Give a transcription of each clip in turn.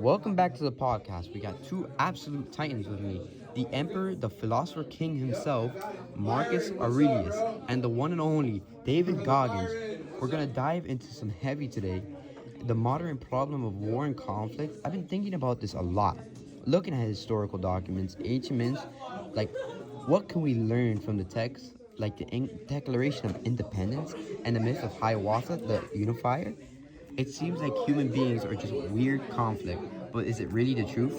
Welcome back to the podcast. We got two absolute titans with me, the emperor, the philosopher king himself, Marcus Aurelius, and the one and only David Goggins. We're going to dive into some heavy today, the modern problem of war and conflict. I've been thinking about this a lot, looking at historical documents, ancient myths, like what can we learn from the text, like the Declaration of Independence and the myth of Hiawatha, the unifier. It seems like human beings are just weird conflict, but is it really the truth?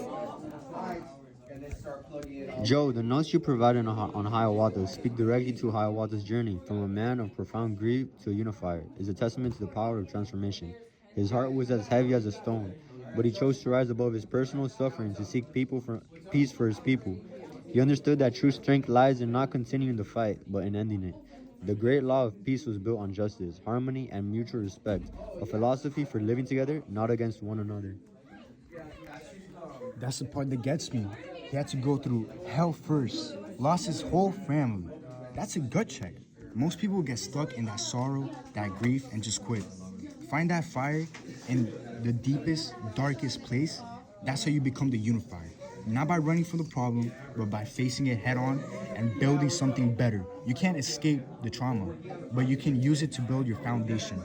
Joe, the notes you provided on Hiawatha speak directly to Hiawatha's journey from a man of profound grief to a unifier, is a testament to the power of transformation. His heart was as heavy as a stone, but he chose to rise above his personal suffering to seek peace for his people. He understood that true strength lies in not continuing the fight, but in ending it. The great law of peace was built on justice, harmony, and mutual respect, a philosophy for living together, not against one another. That's the part that gets me. He had to go through hell first, lost his whole family. That's a gut check. Most people get stuck in that sorrow, that grief, and just quit. Find that fire in the deepest, darkest place. That's how you become the unifier. Not by running from the problem, but by facing it head on and building something better. You can't escape the trauma, but you can use it to build your foundation.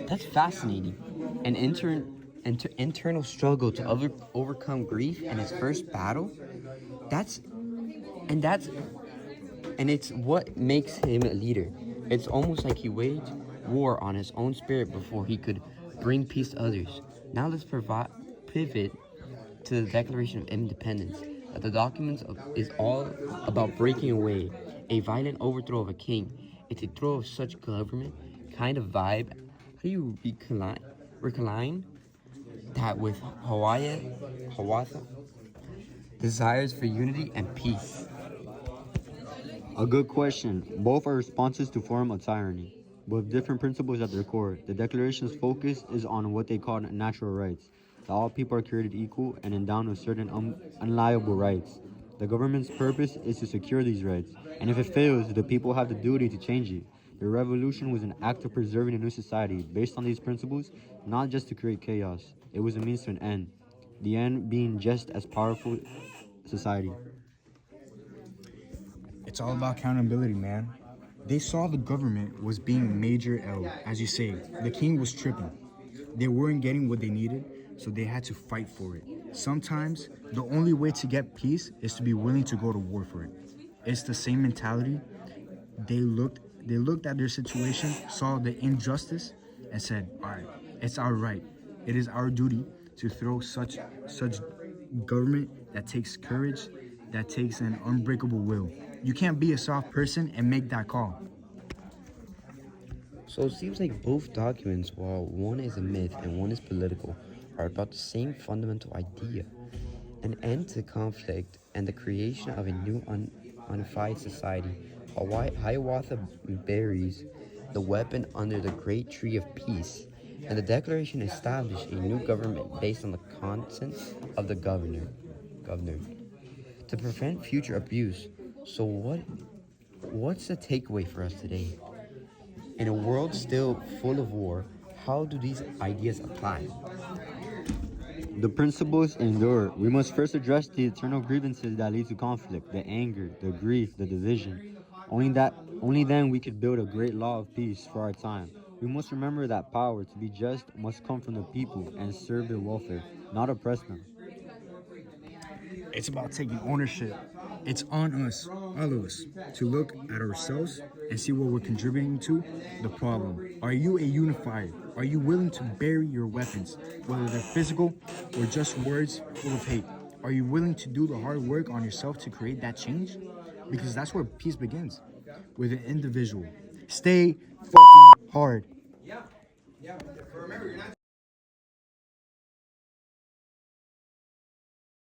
That's fascinating. An internal struggle to overcome grief in his first battle. That's and it's what makes him a leader. It's almost like he waged war on his own spirit before he could bring peace to others. Now let's pivot to the Declaration of Independence. The document is all about breaking away, a violent overthrow of a king. It's a throw of such government kind of vibe. How do you recline that with Hiawatha desires for unity and peace? A good question. Both are responses to form a tyranny, but with different principles at their core. The Declaration's focus is on what they call natural rights, that all people are created equal and endowed with certain unalienable rights. The government's purpose is to secure these rights, and if it fails, the people have the duty to change it. The revolution was an act of preserving a new society based on these principles, not just to create chaos. It was a means to an end, the end being just as powerful society. It's all about accountability, man. They saw the government was being major L, as you say. The king was tripping. They weren't getting what they needed, so they had to fight for it. Sometimes, the only way to get peace is to be willing to go to war for it. It's the same mentality. They looked at their situation, saw the injustice, and said, all right, it's our right. It is our duty to throw such government that takes courage, that takes an unbreakable will. You can't be a soft person and make that call. So it seems like both documents, while one is a myth and one is political, are about the same fundamental idea: an end to conflict and the creation of a new unified society. Hiawatha buries the weapon under the great tree of peace, and the Declaration established a new government based on the consent of the governor to prevent future abuse. So what's the takeaway for us today? In a world still full of war, how do these ideas apply? The principles endure. We must first address the eternal grievances that lead to conflict, the anger, the grief, the division. Only then we could build a great law of peace for our time. We must remember that power to be just must come from the people and serve their welfare, not oppress them. It's about taking ownership. It's on us, all of us, to look at ourselves and see what we're contributing to the problem. Are you a unifier? Are you willing to bury your weapons, whether they're physical or just words full of hate? Are you willing to do the hard work on yourself to create that change? Because that's where peace begins, with an individual. Stay fucking hard.